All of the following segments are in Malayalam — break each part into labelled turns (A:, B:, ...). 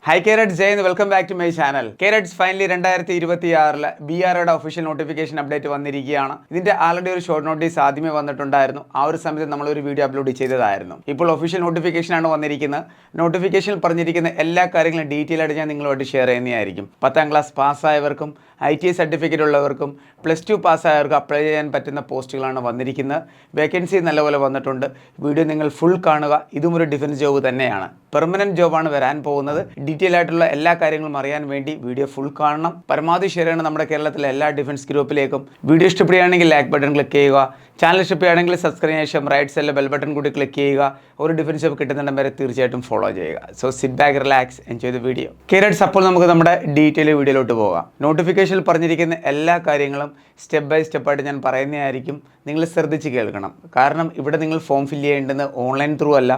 A: Hi Carrots Jay and welcome back to my channel. Carrots finally 2026 BRയുടെ ഒഫീഷ്യൽ നോട്ടിഫിക്കേഷൻ അപ്ഡേറ്റ് വന്നിരിക്കുകയാണ്. ഇതിന്റെ ആൾറെഡി ഒരു ഷോർട്ട് നോട്ടീസ് ആദ്യമേ വന്നിട്ടുണ്ടായിരുന്നു. ആ ഒരു സമയത്ത് നമ്മൾ ഒരു വീഡിയോ അപ്ലോഡ് ചെയ്തതായിരുന്നു. ഇപ്പോൾ ഒഫീഷ്യൽ നോട്ടിഫിക്കേഷൻ ആണ് വന്നിരിക്കുന്നത്. നോട്ടിഫിക്കേഷനിൽ പറഞ്ഞിരിക്കുന്ന എല്ലാ കാര്യങ്ങളും ഡീറ്റെയിൽ ആയിട്ട് ഞാൻ നിങ്ങളുമായിട്ട് ഷെയർ ചെയ്യുന്നതായിരിക്കും. 10ാം ക്ലാസ് പാസ്സായവർക്കും ITI സർട്ടിഫിക്കറ്റ് ഉള്ളവർക്കും +2 പാസ്സായവർക്ക് അപ്ലൈ ചെയ്യാൻ പറ്റുന്ന പോസ്റ്റുകളാണ് വന്നിരിക്കുന്നത്. വേക്കൻസി നല്ലപോലെ വന്നിട്ടുണ്ട്. വീഡിയോ നിങ്ങൾ ഫുൾ കാണുക. ഇതും ഒരു ഡിഫൻസ് ജോബ് തന്നെയാണ്. പെർമനന്റ് ജോബാണ് വരാൻ പോകുന്നത്. ഡീറ്റെയിൽ ആയിട്ടുള്ള എല്ലാ കാര്യങ്ങളും അറിയാൻ വേണ്ടി വീഡിയോ ഫുൾ കാണണം. പരമാവധി ഷെയർ ചെയ്യണം നമ്മുടെ കേരളത്തിലെ എല്ലാ ഡിഫൻസ് ഗ്രൂപ്പിലേക്കും. വീഡിയോ ഇഷ്ടപ്പെടുകയാണെങ്കിൽ ലൈക്ക് ബട്ടൺ ക്ലിക്ക് ചെയ്യുക. ചാനൽ ഇഷ്ടപ്പെടുകയാണെങ്കിൽ സബ്സ്ക്രൈബ് ശേഷം റൈറ്റ് സൈഡിലെ ബെൽ ബട്ടൺ കൂടി ക്ലിക്ക് ചെയ്യുക. ഒരു ഡിഫൻസ് ജോബ് കിട്ടുന്നിടം വരെ തീർച്ചയായിട്ടും ഫോളോ ചെയ്യുക. So sit back, relax, enjoy the video. Carrots, അപ്പോൾ നമുക്ക് നമ്മുടെ ഡീറ്റെയിൽ വീഡിയോയിലോട്ട് പോകാം. നോട്ടിഫിക്കേഷനിൽ പറഞ്ഞിരിക്കുന്ന എല്ലാ കാര്യങ്ങളും സ്റ്റെപ്പ് ബൈ സ്റ്റെപ്പായിട്ട് ഞാൻ പറയുന്നതായിരിക്കും. നിങ്ങൾ ശ്രദ്ധിച്ച് കേൾക്കണം. കാരണം ഇവിടെ നിങ്ങൾ ഫോം ഫില്ല് ചെയ്യേണ്ടത് ഓൺലൈൻ ത്രൂ അല്ല,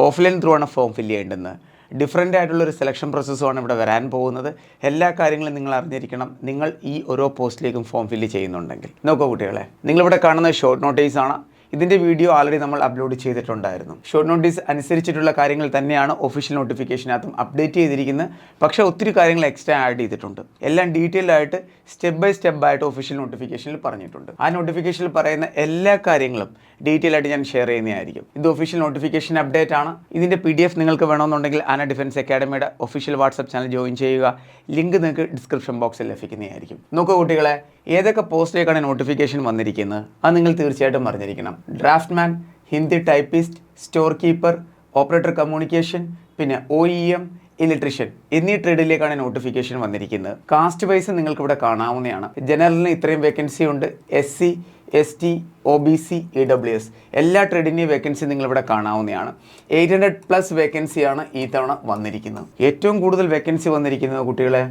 A: ഓഫ്ലൈൻ ത്രൂ ആണ് ഫോം ഫില്ല് ചെയ്യേണ്ടത്. ഡിഫറൻ്റ് ആയിട്ടുള്ളൊരു സെലക്ഷൻ പ്രോസസ്സുമാണ് ഇവിടെ വരാൻ പോകുന്നത്. എല്ലാ കാര്യങ്ങളും നിങ്ങൾ അറിഞ്ഞിരിക്കണം. നിങ്ങൾ ഈ ഓരോ പോസ്റ്റിലേക്കും ഫോം ഫില്ല് ചെയ്യുന്നുണ്ടെങ്കിൽ നോക്കൂ കുട്ടികളെ, നിങ്ങളിവിടെ കാണുന്ന ഷോർട്ട് നോട്ടീസാണ്. ഇതിൻ്റെ വീഡിയോ ആൾറെഡി നമ്മൾ അപ്ലോഡ് ചെയ്തിട്ടുണ്ടായിരുന്നു. ഷോർട്ട് നോട്ടീസ് അനുസരിച്ചിട്ടുള്ള കാര്യങ്ങൾ തന്നെയാണ് ഒഫീഷ്യൽ നോട്ടിഫിക്കേഷനകത്തും അപ്ഡേറ്റ് ചെയ്തിരിക്കുന്നത്. പക്ഷേ ഒത്തിരി കാര്യങ്ങൾ എക്സ്ട്രാ ആഡ് ചെയ്തിട്ടുണ്ട്. എല്ലാം ഡീറ്റെയിൽഡ് ആയിട്ട് സ്റ്റെപ്പ് ബൈ സ്റ്റെപ്പ് ആയിട്ട് ഒഫീഷ്യൽ നോട്ടിഫിക്കേഷനിൽ പറഞ്ഞിട്ടുണ്ട്. ആ നോട്ടിഫിക്കേഷനിൽ പറയുന്ന എല്ലാ കാര്യങ്ങളും ഡീറ്റെയിൽ ആയിട്ട് ഞാൻ ഷെയർ ചെയ്യുന്നതായിരിക്കും. ഇത് ഒഫീഷ്യൽ നോട്ടിഫിക്കേഷൻ അപ്ഡേറ്റ് ആണ്. ഇതിൻ്റെ PDF നിങ്ങൾക്ക് വേണമെന്നുണ്ടെങ്കിൽ ആന ഡിഫൻസ് അക്കാഡമിയുടെ ഒഫീഷ്യൽ വാട്സപ്പ് ചാനൽ ജോയിൻ ചെയ്യുക. ലിങ്ക് നിങ്ങൾക്ക് ഡിസ്ക്രിപ്ഷൻ ബോക്സിൽ ലഭിക്കുന്നതായിരിക്കും. നോക്കൂ കുട്ടികളെ, ഏതൊക്കെ പോസ്റ്റിലേക്കാണ് നോട്ടിഫിക്കേഷൻ വന്നിരിക്കുന്നത് അത് നിങ്ങൾ തീർച്ചയായിട്ടും അറിഞ്ഞിരിക്കണം. Draughtsman, Hindi typist, store keeper, operator communication, പിന്നെ OEM, ഇലക്ട്രീഷ്യൻ എന്നീ ട്രേഡിലേക്കാണ് നോട്ടിഫിക്കേഷൻ വന്നിരിക്കുന്നത്. കാസ്റ്റ് വൈസ് നിങ്ങൾക്ക് ഇവിടെ കാണാവുന്നതാണ്. ജനറലിന് ഇത്രയും വേക്കൻസി ഉണ്ട്. SC, ST, OBC, EWS എല്ലാ ട്രേഡിൻ്റെയും വേക്കൻസി നിങ്ങളിവിടെ കാണാവുന്നതാണ്. 800+ വേക്കൻസിയാണ് ഈ തവണ വന്നിരിക്കുന്നത്. ഏറ്റവും കൂടുതൽ വേക്കൻസി വന്നിരിക്കുന്നത് കുട്ടികളെ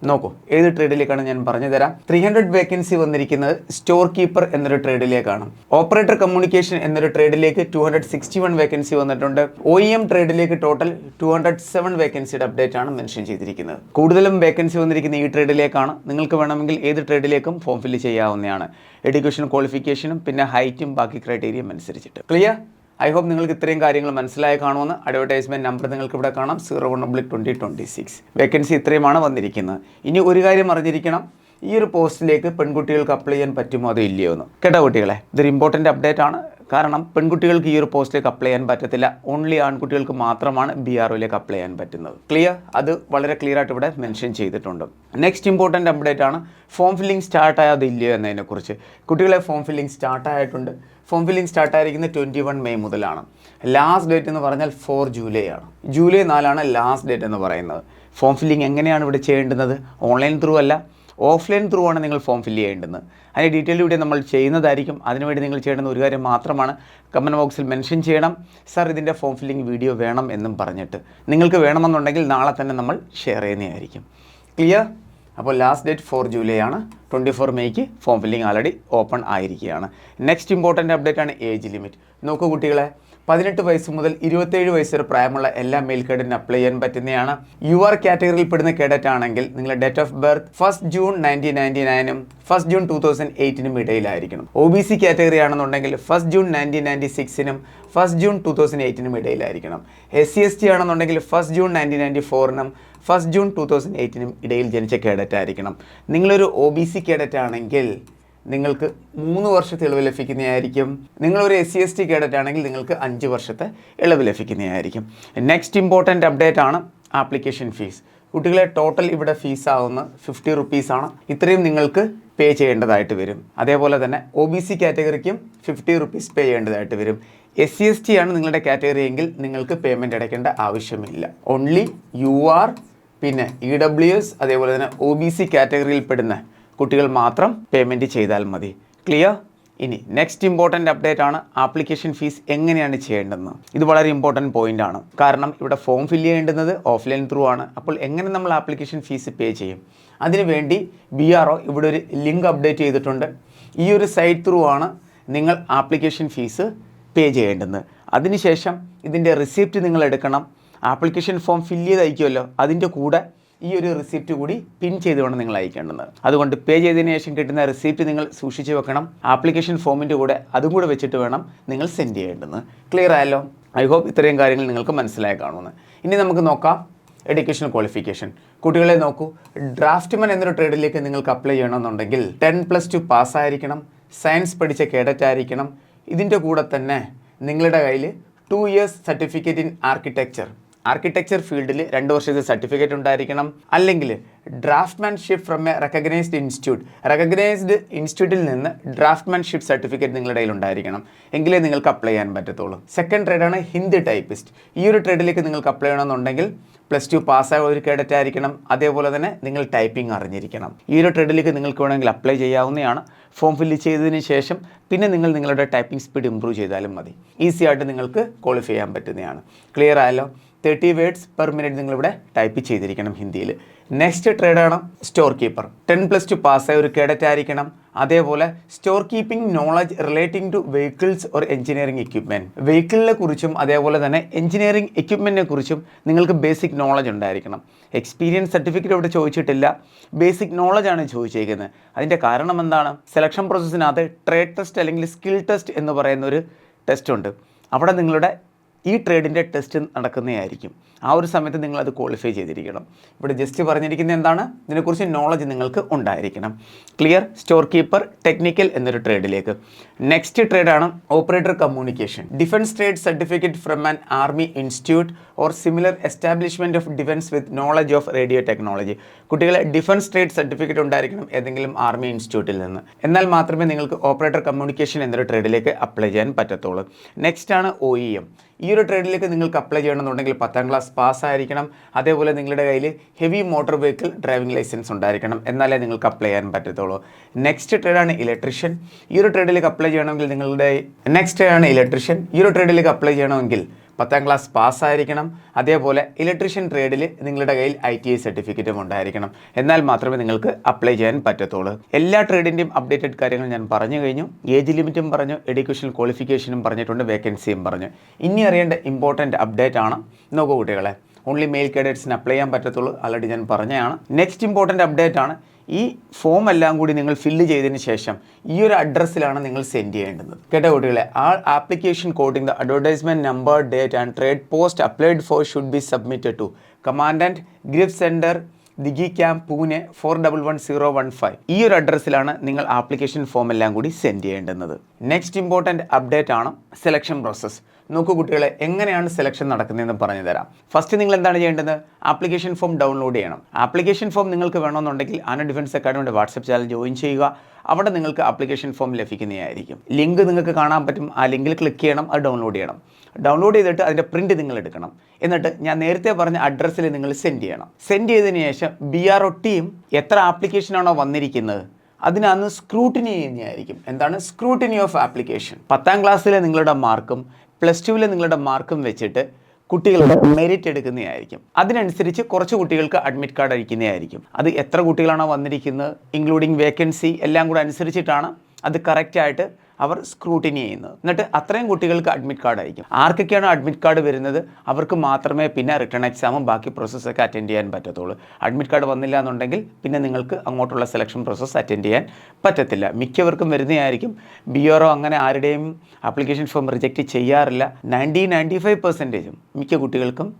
A: നോക്കൂ, ഏത് ട്രേഡിലേക്കാണ് ഞാൻ പറഞ്ഞു തരാം. 300 വേക്കൻസി വന്നിരിക്കുന്നത് സ്റ്റോർ കീപ്പർ എന്നൊരു ട്രേഡിലേക്കാണ്. ഓപ്പറേറ്റർ കമ്മ്യൂണിക്കേഷൻ എന്നൊരു ട്രേഡിലേക്ക് 261 വേക്കൻസി വന്നിട്ടുണ്ട്. OEM ട്രേഡിലേക്ക് ടോട്ടൽ 207 വേക്കൻസിയുടെ അപ്ഡേറ്റ് ആണ് മെൻഷൻ ചെയ്തിരിക്കുന്നത്. കൂടുതലും വേക്കൻസി വന്നിരിക്കുന്ന ഈ ട്രേഡിലേക്കാണ്. നിങ്ങൾക്ക് വേണമെങ്കിൽ ഏത് ട്രേഡിലേക്കും ഫോം ഫില്ല് ചെയ്യാവുന്നതാണ്. എഡ്യൂക്കേഷൻ ക്വാളിഫിക്കേഷനും പിന്നെ ഹൈറ്റും ബാക്കി ക്രൈറ്റീരിയയും അനുസരിച്ചിട്ട്. ക്ലിയർ? ഐ ഹോപ്പ് നിങ്ങൾക്ക് ഇത്രയും കാര്യങ്ങൾ മനസ്സിലായി കാണുമെന്ന്. അഡ്വർടൈസ്മെൻറ്റ് നമ്പർ നിങ്ങൾക്ക് ഇവിടെ കാണാം, 01/2026. വേക്കൻസി ഇത്രയുമാണ് വന്നിരിക്കുന്നത്. ഇനി ഒരു കാര്യം അറിഞ്ഞിരിക്കണം, ഈ ഒരു പോസ്റ്റിലേക്ക് പെൺകുട്ടികൾക്ക് അപ്ലൈ ചെയ്യാൻ പറ്റുമോ അതോ ഇല്ലയോ എന്ന്. കേട്ടോ കുട്ടികളെ, ഇതൊരു ഇമ്പോർട്ടൻ്റ് അപ്ഡേറ്റ് ആണ്. കാരണം പെൺകുട്ടികൾക്ക് ഈ ഒരു പോസ്റ്റിലേക്ക് അപ്ലൈ ചെയ്യാൻ പറ്റത്തില്ല. ഓൺലി ആൺകുട്ടികൾക്ക് മാത്രമാണ് BROയിലേക്ക് അപ്ലൈ ചെയ്യാൻ പറ്റുന്നത്. ക്ലിയർ? അത് വളരെ ക്ലിയർ ആയിട്ട് ഇവിടെ മെൻഷൻ ചെയ്തിട്ടുണ്ട്. നെക്സ്റ്റ് ഇമ്പോർട്ടൻ്റ് അപ്ഡേറ്റ് ആണ് ഫോം ഫില്ലിംഗ് സ്റ്റാർട്ട് ആയത് ഇല്ലയോ എന്നതിനെക്കുറിച്ച്. കുട്ടികളെ, ഫോം ഫില്ലിംഗ് സ്റ്റാർട്ട് ആയിട്ടുണ്ട്. ഫോം ഫില്ലിംഗ് സ്റ്റാർട്ട് ആയിരിക്കുന്നത് 21 മെയ് മുതലാണ്. ലാസ്റ്റ് ഡേറ്റ് എന്ന് പറഞ്ഞാൽ 4 ജൂലൈ ആണ്. ജൂലൈ 4 ലാസ്റ്റ് ഡേറ്റ് എന്ന് പറയുന്നത്. ഫോം ഫില്ലിംഗ് എങ്ങനെയാണ് ഇവിടെ ചെയ്യേണ്ടത്? ഓൺലൈൻ ത്രൂ അല്ല, ഓഫ്ലൈൻ ത്രൂ ആണ് നിങ്ങൾ ഫോം ഫില്ല് ചെയ്യേണ്ടത്. അതിൻ്റെ ഡീറ്റെയിൽ വീഡിയോ നമ്മൾ ചെയ്യുന്നതായിരിക്കും. അതിനുവേണ്ടി നിങ്ങൾ ചെയ്യേണ്ടുന്ന ഒരു കാര്യം മാത്രമാണ്, കമൻറ്റ് ബോക്സിൽ മെൻഷൻ ചെയ്യണം, സർ ഇതിൻ്റെ ഫോം ഫില്ലിംഗ് വീഡിയോ വേണം എന്നും പറഞ്ഞിട്ട്. നിങ്ങൾക്ക് വേണമെന്നുണ്ടെങ്കിൽ നാളെ തന്നെ നമ്മൾ ഷെയർ ചെയ്യുന്നതായിരിക്കും. ക്ലിയർ? അപ്പോൾ ലാസ്റ്റ് ഡേറ്റ് 4 ജൂലൈ ആണ്. 24 make form filling already open ആയിരിക്കുകയാണ്. നെക്സ്റ്റ് ഇമ്പോർട്ടൻ്റ് അപ്ഡേറ്റ് ആണ് ഏജ് ലിമിറ്റ്. നോക്കൂ കുട്ടികളെ, 18 വയസ്സ് മുതൽ 27 വയസ്സ് വരെ പ്രായമുള്ള എല്ലാ മെയിൽ കേഡറ്റിന് അപ്ലൈ ചെയ്യാൻ പറ്റുന്നതാണ്. UR കാറ്റഗറിയിൽ പെടുന്ന കേഡറ്റ് ആണെങ്കിൽ നിങ്ങളുടെ date of birth 1 June 1999 1 June 2008 ഇടയിലായിരിക്കണം. OBC category ആണെന്നുണ്ടെങ്കിൽ 1 ജൂൺ 1996 1 ജൂൺ 2008 ഇടയിലായിരിക്കണം. SC ST ആണെന്നുണ്ടെങ്കിൽ 1 ജൂൺ 1994 1 ജൂൺ 2008 ഇടയിൽ ജനിച്ച കേഡറ്റ് ആയിരിക്കണം. നിങ്ങളൊരു OBC കേഡറ്റ് ആണെങ്കിൽ നിങ്ങൾക്ക് 3 വർഷത്തെ ഇളവ് ലഭിക്കുന്നതായിരിക്കും. നിങ്ങളൊരു SC ST കേഡറ്റ് ആണെങ്കിൽ നിങ്ങൾക്ക് 5 വർഷത്തെ ഇളവ് ലഭിക്കുന്നതായിരിക്കും. നെക്സ്റ്റ് ഇമ്പോർട്ടൻ്റ് അപ്ഡേറ്റ് ആണ് ആപ്ലിക്കേഷൻ ഫീസ്. കുട്ടികളെ, ടോട്ടൽ ഇവിടെ ഫീസ് ആവുന്നത് 50 റുപ്പീസാണ്. ഇത്രയും നിങ്ങൾക്ക് പേ ചെയ്യേണ്ടതായിട്ട് വരും. അതേപോലെ തന്നെ OBC കാറ്റഗറിക്കും 50 റുപ്പീസ് പേ ചെയ്യേണ്ടതായിട്ട് വരും. SC ST ആണ് നിങ്ങളുടെ കാറ്റഗറി എങ്കിൽ നിങ്ങൾക്ക് പേയ്മെൻറ്റ് അടയ്ക്കേണ്ട ആവശ്യമില്ല. ഓൺലി UR പിന്നെ EWS അതേപോലെ തന്നെ OBC കാറ്റഗറിയിൽ പെടുന്ന കുട്ടികൾ മാത്രം പേയ്മെൻറ്റ് ചെയ്താൽ മതി. ക്ലിയർ? ഇനി നെക്സ്റ്റ് ഇമ്പോർട്ടൻ്റ് അപ്ഡേറ്റ് ആണ് ആപ്ലിക്കേഷൻ ഫീസ് എങ്ങനെയാണ് ചെയ്യേണ്ടതെന്ന്. ഇത് വളരെ ഇമ്പോർട്ടൻറ്റ് പോയിൻ്റ് ആണ്. കാരണം ഇവിടെ ഫോം ഫില്ല് ചെയ്യേണ്ടുന്നത് ഓഫ്ലൈൻ ത്രൂ ആണ്. അപ്പോൾ എങ്ങനെ നമ്മൾ ആപ്ലിക്കേഷൻ ഫീസ് പേ ചെയ്യും? അതിനുവേണ്ടി BRO ഇവിടെ ഒരു ലിങ്ക് അപ്ഡേറ്റ് ചെയ്തിട്ടുണ്ട്. ഈ ഒരു സൈറ്റ് ത്രൂ ആണ് നിങ്ങൾ ആപ്ലിക്കേഷൻ ഫീസ് പേ ചെയ്യേണ്ടത്. അതിനുശേഷം ഇതിൻ്റെ റിസിപ്റ്റ് നിങ്ങൾ എടുക്കണം. ആപ്ലിക്കേഷൻ ഫോം ഫില്ല് ചെയ്ത് അയക്കുമല്ലോ, അതിൻ്റെ കൂടെ ഈ ഒരു റിസിപ്റ്റ് കൂടി പിൻ ചെയ്ത് വേണം നിങ്ങൾ അയക്കേണ്ടത്. അതുകൊണ്ട് പേ ചെയ്തതിന് ശേഷം കിട്ടുന്ന റിസിപ്റ്റ് നിങ്ങൾ സൂക്ഷിച്ച് വെക്കണം. ആപ്ലിക്കേഷൻ ഫോമിൻ്റെ കൂടെ അതും കൂടെ വെച്ചിട്ട് വേണം നിങ്ങൾ സെൻഡ് ചെയ്യേണ്ടത്. ക്ലിയർ ആയല്ലോ? ഐ ഹോപ്പ് ഇത്രയും കാര്യങ്ങൾ നിങ്ങൾക്ക് മനസ്സിലായി കാണുമെന്ന്. ഇനി നമുക്ക് നോക്കാം എഡ്യൂക്കേഷൻ ക്വാളിഫിക്കേഷൻ. കുട്ടികളെ നോക്കൂ, ഡ്രാഫ്റ്റ്മാൻ എന്നൊരു ട്രേഡിലേക്ക് നിങ്ങൾക്ക് അപ്ലൈ ചെയ്യണമെന്നുണ്ടെങ്കിൽ 10+2 പാസ്സായിരിക്കണം, സയൻസ് പഠിച്ച കേഡറ്റ് ആയിരിക്കണം. ഇതിൻ്റെ കൂടെ തന്നെ നിങ്ങളുടെ കയ്യിൽ 2 years സർട്ടിഫിക്കറ്റ് ഇൻ ആർക്കിടെക്ചർ ഫീൽഡിൽ 2 വർഷത്തെ സർട്ടിഫിക്കറ്റ് ഉണ്ടായിരിക്കണം. അല്ലെങ്കിൽ ഡ്രാഫ്റ്റ്മാൻഷിപ്പ് ഫ്രം എ റെക്കഗ്നൈസ്ഡ് ഇൻസ്റ്റിറ്റ്യൂട്ടിൽ നിന്ന് ഡ്രാഫ്റ്റ്മാൻഷിപ്പ് സർട്ടിഫിക്കറ്റ് നിങ്ങളുടെ കയ്യിൽ ഉണ്ടായിരിക്കണം. എങ്കിലേ നിങ്ങൾക്ക് അപ്ലൈ ചെയ്യാൻ പറ്റത്തുള്ളൂ. സെക്കൻഡ് ട്രേഡാണ് ഹിന്ദി ടൈപ്പിസ്റ്റ്. ഈ ഒരു ട്രേഡിലേക്ക് നിങ്ങൾക്ക് അപ്ലൈ ചെയ്യണമെന്നുണ്ടെങ്കിൽ +2 പാസ്സായ ഒരു കേഡറ്റ് ആയിരിക്കണം. അതേപോലെ തന്നെ നിങ്ങൾ ടൈപ്പിംഗ് അറിഞ്ഞിരിക്കണം. ഈ ഒരു ട്രേഡിലേക്ക് നിങ്ങൾക്ക് വേണമെങ്കിൽ അപ്ലൈ ചെയ്യാവുന്നതാണ്. ഫോം ഫില്ല് ചെയ്തതിന് ശേഷം പിന്നെ നിങ്ങൾ നിങ്ങളുടെ ടൈപ്പിംഗ് സ്പീഡ് ഇമ്പ്രൂവ് ചെയ്താലും മതി. ഈസി ആയിട്ട് നിങ്ങൾക്ക് ക്വാളിഫൈ ചെയ്യാൻ പറ്റുന്നതാണ്. ക്ലിയർ ആയല്ലോ? 30 words per minute നിങ്ങളിവിടെ ടൈപ്പ് ചെയ്തിരിക്കണം ഹിന്ദിയിൽ. Next ട്രേഡാണ് store keeper. 10+2 പാസ്സായ ഒരു കേഡറ്റ് ആയിരിക്കണം. അതേപോലെ store keeping knowledge relating to vehicles or engineering equipment. വെഹിക്കിളിനെ കുറിച്ചും അതേപോലെ തന്നെ എഞ്ചിനീയറിംഗ് എക്യുപ്മെൻറ്റിനെ കുറിച്ചും നിങ്ങൾക്ക് ബേസിക് നോളജ് ഉണ്ടായിരിക്കണം. എക്സ്പീരിയൻസ് സർട്ടിഫിക്കറ്റ് ഇവിടെ ചോദിച്ചിട്ടില്ല, ബേസിക് നോളജാണ് ചോദിച്ചിരിക്കുന്നത്. അതിൻ്റെ കാരണം എന്താണ്? സെലക്ഷൻ പ്രോസസ്സിനകത്ത് ട്രേഡ് ടെസ്റ്റ് അല്ലെങ്കിൽ സ്കിൽ ടെസ്റ്റ് എന്ന് പറയുന്ന ഒരു ടെസ്റ്റ് ഉണ്ട്. അവിടെ നിങ്ങളുടെ ഈ ട്രേഡിൻ്റെ ടെസ്റ്റ് നടക്കുന്നതായിരിക്കും. ആ ഒരു സമയത്ത് നിങ്ങളത് ക്വാളിഫൈ ചെയ്തിരിക്കണം. ഇവിടെ ജസ്റ്റ് പറഞ്ഞിരിക്കുന്നത് എന്താണ്? ഇതിനെക്കുറിച്ച് നോളജ് നിങ്ങൾക്ക് ഉണ്ടായിരിക്കണം. ക്ലിയർ? സ്റ്റോർ കീപ്പർ ടെക്നിക്കൽ എന്നൊരു ട്രേഡിലേക്ക്. നെക്സ്റ്റ് ട്രേഡാണ് operator communication. Defence trade certificate from an army institute or similar establishment of defence with knowledge of radio technology. കുട്ടികളെ ഡിഫൻസ് ട്രേഡ് സർട്ടിഫിക്കറ്റ് ഉണ്ടായിരിക്കണം ഏതെങ്കിലും ആർമി ഇൻസ്റ്റിറ്റ്യൂട്ടിൽ നിന്ന്. എന്നാൽ മാത്രമേ നിങ്ങൾക്ക് ഓപ്പറേറ്റർ കമ്മ്യൂണിക്കേഷൻ എന്നൊരു ട്രേഡിലേക്ക് അപ്ലൈ ചെയ്യാൻ പറ്റത്തുള്ളൂ. നെക്സ്റ്റ് ആണ് OEM. ഈ ഒരു ട്രേഡിലേക്ക് നിങ്ങൾക്ക് അപ്ലൈ ചെയ്യണമെന്നുണ്ടെങ്കിൽ 10ാം ക്ലാസ് പാസ്സായിരിക്കണം. അതേപോലെ നിങ്ങളുടെ കയ്യിൽ heavy motor vehicle driving licence ഉണ്ടായിരിക്കണം. എന്നാലേ നിങ്ങൾക്ക് അപ്ലൈ ചെയ്യാൻ പറ്റത്തുള്ളൂ. നെക്സ്റ്റ് ട്രേഡാണ് ഇലക്ട്രീഷ്യൻ. ഈ ഒരു ട്രേഡിലേക്ക് അപ്ലൈ ചെയ്യണമെങ്കിൽ ഈ ഒരു ട്രേഡിലേക്ക് അപ്ലൈ ചെയ്യണമെങ്കിൽ 10ാം ക്ലാസ് പാസ്സായിരിക്കണം. അതേപോലെ ഇലക്ട്രീഷ്യൻ ട്രേഡിൽ നിങ്ങളുടെ കയ്യിൽ ITI സർട്ടിഫിക്കറ്റും ഉണ്ടായിരിക്കണം. എന്നാൽ മാത്രമേ നിങ്ങൾക്ക് അപ്ലൈ ചെയ്യാൻ പറ്റത്തുള്ളൂ. എല്ലാ ട്രേഡിൻ്റെയും അപ്ഡേറ്റഡ് കാര്യങ്ങൾ ഞാൻ പറഞ്ഞു കഴിഞ്ഞു. ഏജ് ലിമിറ്റും പറഞ്ഞു, എഡ്യൂക്കേഷൻ ക്വാളിഫിക്കേഷനും പറഞ്ഞിട്ടുണ്ട്, വേക്കൻസിയും പറഞ്ഞു. ഇനി അറിയേണ്ട ഇമ്പോർട്ടൻറ്റ് അപ്ഡേറ്റ് ആണ്. നോക്കൂ കുട്ടികളെ, ഓൺലി മെയിൽ കേഡറ്റ്സിന് അപ്ലൈ ചെയ്യാൻ പറ്റത്തുള്ളൂ. ഓൾറെഡി ഞാൻ പറഞ്ഞതാണ്. നെക്സ്റ്റ് ഇമ്പോർട്ടൻറ്റ് അപ്ഡേറ്റ് ആണ്, ഈ ഫോം എല്ലാം കൂടി നിങ്ങൾ ഫില്ല് ചെയ്തതിന് ശേഷം ഈ ഒരു അഡ്രസ്സിലാണ് നിങ്ങൾ സെൻഡ് ചെയ്യേണ്ടത്. കേട്ടോ കുട്ടികളെ, application quoting the advertisement number, date and trade post applied for should be submitted to commandant GREF centre Dighi camp Pune 411015. ഈ ഒരു അഡ്രസ്സിലാണ് നിങ്ങൾ ആപ്ലിക്കേഷൻ ഫോം എല്ലാം കൂടി സെൻഡ് ചെയ്യേണ്ടുന്നത്. നെക്സ്റ്റ് ഇമ്പോർട്ടൻറ്റ് അപ്ഡേറ്റ് ആണ് സെലക്ഷൻ പ്രോസസ്സ്. നോക്കൂ കുട്ടികളെ, എങ്ങനെയാണ് സെലക്ഷൻ നടക്കുന്നതെന്ന് പറഞ്ഞു തരാം. ഫസ്റ്റ് നിങ്ങൾ എന്താണ് ചെയ്യേണ്ടത്? ആപ്ലിക്കേഷൻ ഫോം ഡൗൺലോഡ് ചെയ്യണം. ആപ്ലിക്കേഷൻ ഫോം നിങ്ങൾക്ക് വേണമെന്നുണ്ടെങ്കിൽ ആന ഡിഫൻസ് അക്കാഡമിയുടെ വാട്സപ്പ് ചാനൽ ജോയിൻ ചെയ്യുക. അവിടെ നിങ്ങൾക്ക് ആപ്ലിക്കേഷൻ ഫോം ലഭിക്കുന്നതായിരിക്കും. ലിങ്ക് നിങ്ങൾക്ക് കാണാൻ പറ്റും. ആ ലിങ്കിൽ ക്ലിക്ക് ചെയ്യണം, അത് ഡൗൺലോഡ് ചെയ്യണം. ഡൗൺലോഡ് ചെയ്തിട്ട് അതിൻ്റെ പ്രിൻറ്റ് നിങ്ങൾ എടുക്കണം. എന്നിട്ട് ഞാൻ നേരത്തെ പറഞ്ഞ അഡ്രസ്സിൽ നിങ്ങൾ സെൻഡ് ചെയ്യണം. സെൻഡ് ചെയ്തതിന് ശേഷം BRO ടീം എത്ര ആപ്ലിക്കേഷനാണോ വന്നിരിക്കുന്നത് അതിനകത്ത് സ്ക്രൂട്ടിനി ചെയ്യുന്നതായിരിക്കും. എന്താണ് സ്ക്രൂട്ടിനി ഓഫ് ആപ്ലിക്കേഷൻ? 10ാം ക്ലാസ്സിലെ നിങ്ങളുടെ മാർക്കും +2 നിങ്ങളുടെ മാർക്കും വെച്ചിട്ട് കുട്ടികളുടെ മെറിറ്റ് എടുക്കുന്നതായിരിക്കും. അതിനനുസരിച്ച് കുറച്ച് കുട്ടികൾക്ക് അഡ്മിറ്റ് കാർഡ് അയക്കുന്നതായിരിക്കും. അത് എത്ര കുട്ടികളാണോ വന്നിരിക്കുന്നത് ഇൻക്ലൂഡിങ് വേക്കൻസി എല്ലാം കൂടെ അനുസരിച്ചിട്ടാണ് അത് കറക്റ്റായിട്ട് അവർ സ്ക്രൂട്ടിനി ചെയ്യുന്നത്. എന്നിട്ട് അത്രയും കുട്ടികൾക്ക് അഡ്മിറ്റ് കാർഡ് അയക്കും. ആർക്കൊക്കെയാണോ അഡ്മിറ്റ് കാർഡ് വരുന്നത് അവർക്ക് മാത്രമേ പിന്നെ റിട്ടേൺ എക്സാമും ബാക്കി പ്രോസസ്സൊക്കെ അറ്റൻഡ് ചെയ്യാൻ പറ്റത്തുള്ളൂ. അഡ്മിറ്റ് കാർഡ് വന്നില്ല എന്നുണ്ടെങ്കിൽ പിന്നെ നിങ്ങൾക്ക് അങ്ങോട്ടുള്ള സെലക്ഷൻ പ്രോസസ്സ് അറ്റൻഡ് ചെയ്യാൻ പറ്റത്തില്ല. മിക്കവർക്കും വരുന്നതായിരിക്കും. BRO അങ്ങനെ ആരുടെയും ആപ്ലിക്കേഷൻ ഫോം റിജക്റ്റ് ചെയ്യാറില്ല. 95% മിക്ക കുട്ടികൾക്കും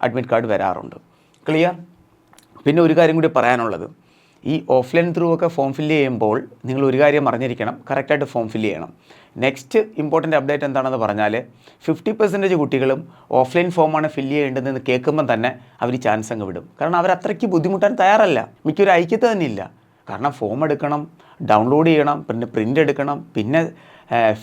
A: അഡ്മിറ്റ് കാർഡ് വരാറുണ്ട്. ക്ലിയർ? പിന്നെ ഒരു കാര്യം കൂടി പറയാനുള്ളത്, ഈ ഓഫ്ലൈൻ ത്രൂ ഒക്കെ ഫോം ഫില്ല് ചെയ്യുമ്പോൾ നിങ്ങൾ ഒരു കാര്യം അറിഞ്ഞിരിക്കണം, കറക്റ്റായിട്ട് ഫോം ഫില്ല് ചെയ്യണം. നെക്സ്റ്റ് ഇമ്പോർട്ടൻറ്റ് അപ്ഡേറ്റ് എന്താണെന്ന് പറഞ്ഞാൽ 50% കുട്ടികളും ഓഫ്ലൈൻ ഫോമാണ് ഫില്ല് ചെയ്യേണ്ടതെന്ന് കേൾക്കുമ്പോൾ തന്നെ അവർ ചാൻസ് അങ്ങ് വിടും. കാരണം അവർ അത്രയ്ക്ക് ബുദ്ധിമുട്ടാൻ തയ്യാറല്ല. മിക്കൊരു ഐക്യത തന്നെ ഇല്ല. കാരണം ഫോം എടുക്കണം, ഡൗൺലോഡ് ചെയ്യണം, പിന്നെ പ്രിൻ്റ് എടുക്കണം, പിന്നെ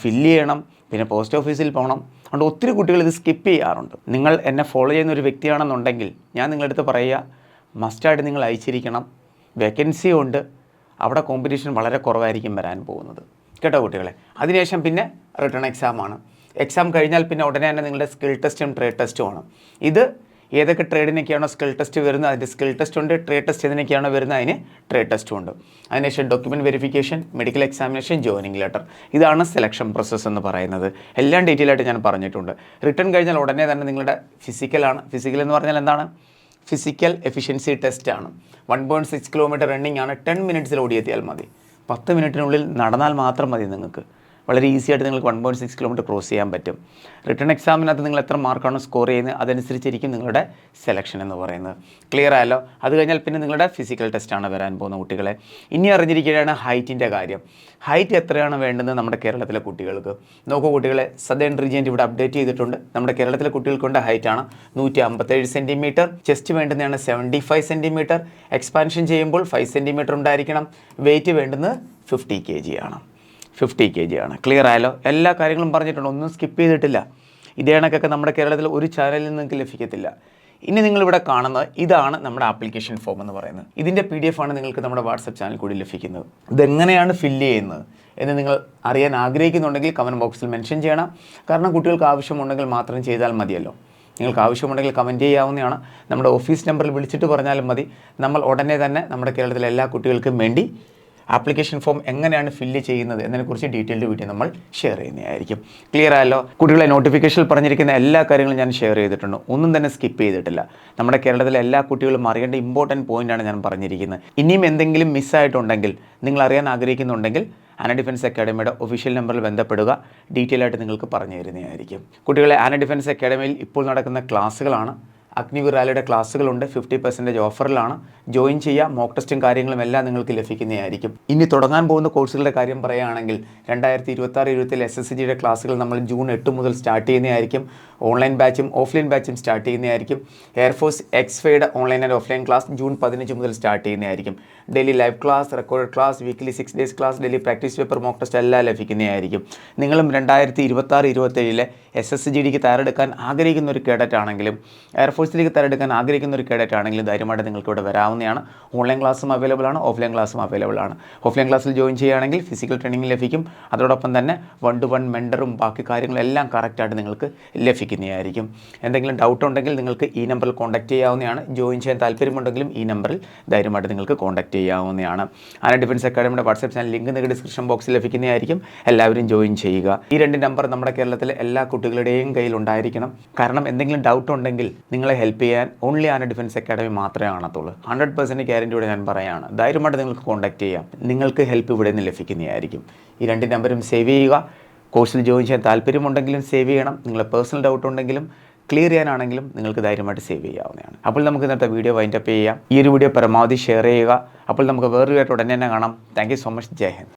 A: ഫില്ല് ചെയ്യണം, പിന്നെ പോസ്റ്റ് ഓഫീസിൽ പോകണം. അതുകൊണ്ട് ഒത്തിരി കുട്ടികൾ ഇത് സ്കിപ്പ് ചെയ്യാറുണ്ട്. നിങ്ങൾ എന്നെ ഫോളോ ചെയ്യുന്ന ഒരു വ്യക്തിയാണെന്നുണ്ടെങ്കിൽ ഞാൻ നിങ്ങളുടെ അടുത്ത് പറയുക, മസ്റ്റായിട്ട് നിങ്ങൾ അയച്ചിരിക്കണം. വേക്കൻസി ഉണ്ട്, അവിടെ കോമ്പറ്റീഷൻ വളരെ കുറവായിരിക്കും വരാൻ പോകുന്നത്. കേട്ടോ കുട്ടികളെ? അതിനുശേഷം പിന്നെ റിട്ടേൺ എക്സാമാണ്. എക്സാം കഴിഞ്ഞാൽ പിന്നെ ഉടനെ തന്നെ നിങ്ങളുടെ സ്കിൽ ടെസ്റ്റും ട്രേഡ് ടെസ്റ്റും ആണ്. ഇത് ഏതൊക്കെ ട്രേഡിനൊക്കെയാണോ സ്കിൽ ടെസ്റ്റ് വരുന്നത് അതിൻ്റെ സ്കിൽ ടെസ്റ്റ് ഉണ്ട്. ട്രേഡ് ടെസ്റ്റ് ഏതിനൊക്കെയാണോ വരുന്നത് അതിന് ട്രേഡ് ടെസ്റ്റും ഉണ്ട്. അതിനുശേഷം document verification, medical examination, joining letter. ഇതാണ് സെലക്ഷൻ പ്രോസസ്സ് എന്ന് പറയുന്നത്. എല്ലാം ഡീറ്റെയിൽ ആയിട്ട് ഞാൻ പറഞ്ഞിട്ടുണ്ട്. റിട്ടേൺ കഴിഞ്ഞാൽ ഉടനെ തന്നെ നിങ്ങളുടെ ഫിസിക്കലാണ്. ഫിസിക്കൽ എന്ന് പറഞ്ഞാൽ എന്താണ്? ഫിസിക്കൽ എഫിഷ്യൻസി ടെസ്റ്റാണ്. 1.6 കിലോമീറ്റർ റണ്ണിങ് ആണ്. 10 മിനിറ്റ്സിൽ ഓടിയെത്തിയാൽ മതി. 10 മിനിറ്റിനുള്ളിൽ നടന്നാൽ മാത്രം മതി നിങ്ങൾക്ക്. വളരെ ഈസി ആയിട്ട് നിങ്ങൾക്ക് 1.6 കിലോമീറ്റർ ക്രോസ് ചെയ്യാൻ പറ്റും. റിട്ടൺ എക്സാമിനകത്ത് നിങ്ങൾ എത്ര മാർക്കാണോ സ്കോർ ചെയ്യുന്നത് അതനുസരിച്ചിരിക്കും നിങ്ങളുടെ സെലക്ഷൻ എന്ന് പറയുന്നത്. ക്ലിയർ ആയല്ലോ? അത് കഴിഞ്ഞാൽ പിന്നെ നിങ്ങളുടെ ഫിസിക്കൽ ടെസ്റ്റാണ് വരാൻ പോകുന്ന കുട്ടികളെ. ഇനി അറിഞ്ഞിരിക്കുകയാണ് ഹൈറ്റിൻ്റെ കാര്യം. ഹൈറ്റ് എത്രയാണ് വേണ്ടത് നമ്മുടെ കേരളത്തിലെ കുട്ടികൾക്ക്? നോക്കൂ കുട്ടികളെ, സദേൺ റീജിയൻ ഇവിടെ അപ്ഡേറ്റ് ചെയ്തിട്ടുണ്ട്. നമ്മുടെ കേരളത്തിലെ കുട്ടികൾക്കുണ്ട് ഹൈറ്റാണ് 157 സെൻറ്റിമീറ്റർ. ചെസ്റ്റ് വേണ്ടുന്നതാണ് 75 സെൻറ്റിമീറ്റർ. എക്സ്പാൻഷൻ ചെയ്യുമ്പോൾ 5 സെൻറ്റിമീറ്റർ ഉണ്ടായിരിക്കണം. വെയിറ്റ് വേണ്ടുന്നത് 50 kg ആണ്. 50 kg ആണ്. ക്ലിയർ ആയല്ലോ? എല്ലാ കാര്യങ്ങളും പറഞ്ഞിട്ടുണ്ട്, ഒന്നും സ്കിപ്പ് ചെയ്തിട്ടില്ല. ഇതേ കണക്കൊക്കെ നമ്മുടെ കേരളത്തിൽ ഒരു ചാനലിൽ നിങ്ങൾക്ക് ലഭിക്കത്തില്ല. ഇനി നിങ്ങളിവിടെ കാണുന്നത് ഇതാണ് നമ്മുടെ ആപ്ലിക്കേഷൻ ഫോം എന്ന് പറയുന്നത്. ഇതിൻ്റെ PDF ആണ് നിങ്ങൾക്ക് നമ്മുടെ വാട്സപ്പ് ചാനൽ കൂടി ലഭിക്കുന്നത്. ഇതെങ്ങനെയാണ് ഫില്ല് ചെയ്യുന്നത് എന്ന് നിങ്ങൾ അറിയാൻ ആഗ്രഹിക്കുന്നുണ്ടെങ്കിൽ കമൻറ്റ് ബോക്സിൽ മെൻഷൻ ചെയ്യണം. കാരണം കുട്ടികൾക്ക് ആവശ്യമുണ്ടെങ്കിൽ മാത്രം ചെയ്താൽ മതിയല്ലോ. നിങ്ങൾക്ക് ആവശ്യമുണ്ടെങ്കിൽ കമൻറ്റ് ചെയ്യാവുന്നതാണ്. നമ്മുടെ ഓഫീസ് നമ്പറിൽ വിളിച്ചിട്ട് പറഞ്ഞാലും മതി. നമ്മൾ ഉടനെ തന്നെ നമ്മുടെ കേരളത്തിലെ എല്ലാ കുട്ടികൾക്കും വേണ്ടി ആപ്ലിക്കേഷൻ ഫോം എങ്ങനെയാണ് ഫില്ല് ചെയ്യുന്നത് എന്നതിനെക്കുറിച്ച് ഡീറ്റെയിൽഡ് വീഡിയോ നമ്മൾ ഷെയർ ചെയ്യുന്നതായിരിക്കും. ക്ലിയർ ആയല്ലോ? കുട്ടികളെ, നോട്ടിഫിക്കേഷനിൽ പറഞ്ഞിരിക്കുന്ന എല്ലാ കാര്യങ്ങളും ഞാൻ ഷെയർ ചെയ്തിട്ടുണ്ട്, ഒന്നും തന്നെ സ്കിപ്പ് ചെയ്തിട്ടില്ല. നമ്മുടെ കേരളത്തിലെ എല്ലാ കുട്ടികളും അറിയേണ്ട ഇമ്പോർട്ടൻറ്റ് പോയിൻ്റാണ് ഞാൻ പറഞ്ഞിരിക്കുന്നത്. ഇനിയും എന്തെങ്കിലും മിസ്സായിട്ടുണ്ടെങ്കിൽ നിങ്ങൾ അറിയാൻ ആഗ്രഹിക്കുന്നുണ്ടെങ്കിൽ ആന ഡിഫൻസ് അക്കാഡമിയുടെ ഒഫീഷ്യൽ നമ്പറിൽ ബന്ധപ്പെടുക. ഡീറ്റെയിൽ ആയിട്ട് നിങ്ങൾക്ക് പറഞ്ഞു തരുന്നതായിരിക്കും. കുട്ടികളെ, ആന ഡിഫൻസ് അക്കാഡമിയിൽ ഇപ്പോൾ നടക്കുന്ന ക്ലാസ്സുകളാണ്. അഗ്നിവീർ റാലിയുടെ ക്ലാസ്സുകളുണ്ട്. 50% ഓഫറിലാണ്. ജോയിൻ ചെയ്യുക. മോക്ക് ടെസ്റ്റും കാര്യങ്ങളും എല്ലാം നിങ്ങൾക്ക് ലഭിക്കുന്നതായിരിക്കും. ഇനി തുടങ്ങാൻ പോകുന്ന കോഴ്സുകളുടെ കാര്യം പറയുകയാണെങ്കിൽ 2026-27 SSCGയുടെ ക്ലാസ്സുകൾ നമ്മൾ ജൂൺ 8 മുതൽ സ്റ്റാർട്ട് ചെയ്യുന്നതായിരിക്കും. ഓൺലൈൻ ബാച്ചും ഓഫ്ലൈൻ ബാച്ചും സ്റ്റാർട്ട് ചെയ്യുന്നതായിരിക്കും. എയർഫോഴ്സ് എക്സ്ഫൈയുടെ online and offline class June 15 മുതൽ സ്റ്റാർട്ട് ചെയ്യുന്നതായിരിക്കും. Daily live class, record class, weekly 6 days class, daily practice paper, mock test എല്ലാം ലഭിക്കുന്നതായിരിക്കും. നിങ്ങളും 2026-27 SSCGക്ക് തയ്യാറെടുക്കാൻ ആഗ്രഹിക്കുന്ന ഒരു കേഡറ്റ് ആണെങ്കിലും എയർഫോഴ്സിലേക്ക് തയ്യാറെടുക്കാൻ ആഗ്രഹിക്കുന്ന ഒരു കേഡറ്റ് ആണെങ്കിലും ധൈര്യമായിട്ട് നിങ്ങൾക്ക് ഇവിടെ വരാവുന്നതാണ്. ഓൺലൈൻ ക്ലാസ്സും അവൈലബിൾ ആണ്, ഓഫ്ലൈൻ ക്ലാസ്സും അവൈലബിൾ ആണ്. ഓഫ്ലൈൻ ക്ലാസ്സിൽ ജോയിൻ ചെയ്യുകയാണെങ്കിൽ ഫിസിക്കൽ ട്രെയിനിങ് ലഭിക്കും. അതോടൊപ്പം തന്നെ 1-to-1 മെൻറ്ററും ബാക്കി കാര്യങ്ങളെല്ലാം കറക്റ്റായിട്ട് നിങ്ങൾക്ക് ലഭിക്കുന്നതായിരിക്കും. എന്തെങ്കിലും ഡൗട്ട് ഉണ്ടെങ്കിൽ നിങ്ങൾക്ക് ഈ നമ്പറിൽ കോൺടാക്ട് ചെയ്യാവുന്നതാണ്. ജോയിൻ ചെയ്യാൻ താല്പര്യമുണ്ടെങ്കിലും ഈ നമ്പറിൽ ധൈര്യമായിട്ട് നിങ്ങൾക്ക് കോൺടാക്ട് ചെയ്യാവുന്നതാണ്. ആന ഡിഫൻസ് അക്കാഡമിയുടെ വാട്സ്ആപ്പ് ചാനൽ ലിങ്ക് നിങ്ങൾക്ക് ഡിസ്ക്രിപ്ഷൻ ബോക്സിൽ ലഭിക്കുന്നതായിരിക്കും. എല്ലാവരും ജോയിൻ ചെയ്യുക. ഈ 2 നമ്പർ നമ്മുടെ കേരളത്തിലെ എല്ലാ കുട്ടികളുടെയും കയ്യിൽ ഉണ്ടായിരിക്കണം. കാരണം എന്തെങ്കിലും ഡൗട്ട് ഉണ്ടെങ്കിൽ നിങ്ങളെ ഹെൽപ്പ് ചെയ്യാൻ ഓൺലി ആന ഡിഫൻസ് അക്കാഡമി മാത്രമേ കാണത്തുള്ളൂ. 100% ഗ്യാരൻറ്റിയോടെ ഞാൻ പറയുകയാണ്. ധൈര്യമായിട്ട് നിങ്ങൾക്ക് കോൺടാക്ട് ചെയ്യാം. നിങ്ങൾക്ക് ഹെൽപ്പ് ഇവിടെ നിന്ന് ലഭിക്കുന്നതായിരിക്കും. ഈ 2 നമ്പറും സേവ് ചെയ്യുക. കോഴ്സിൽ ജോയിൻ ചെയ്യാൻ താല്പര്യമുണ്ടെങ്കിലും സേവ് ചെയ്യണം. നിങ്ങളെ പേഴ്സണൽ ഡൗട്ട് ഉണ്ടെങ്കിലും ക്ലിയർ ചെയ്യാനാണെങ്കിലും നിങ്ങൾക്ക് ധൈര്യമായിട്ട് സേവ് ചെയ്യാവുന്നതാണ്. അപ്പോൾ നമുക്ക് ഇന്നത്തെ വീഡിയോ വൈൻഡപ്പ് ചെയ്യാം. ഈ ഒരു വീഡിയോ പരമാവധി ഷെയർ ചെയ്യുക. അപ്പോൾ നമുക്ക് വേറൊരു വീഡിയോ ഉടനെ തന്നെ കാണാം. Thank you so much. Jai Hind.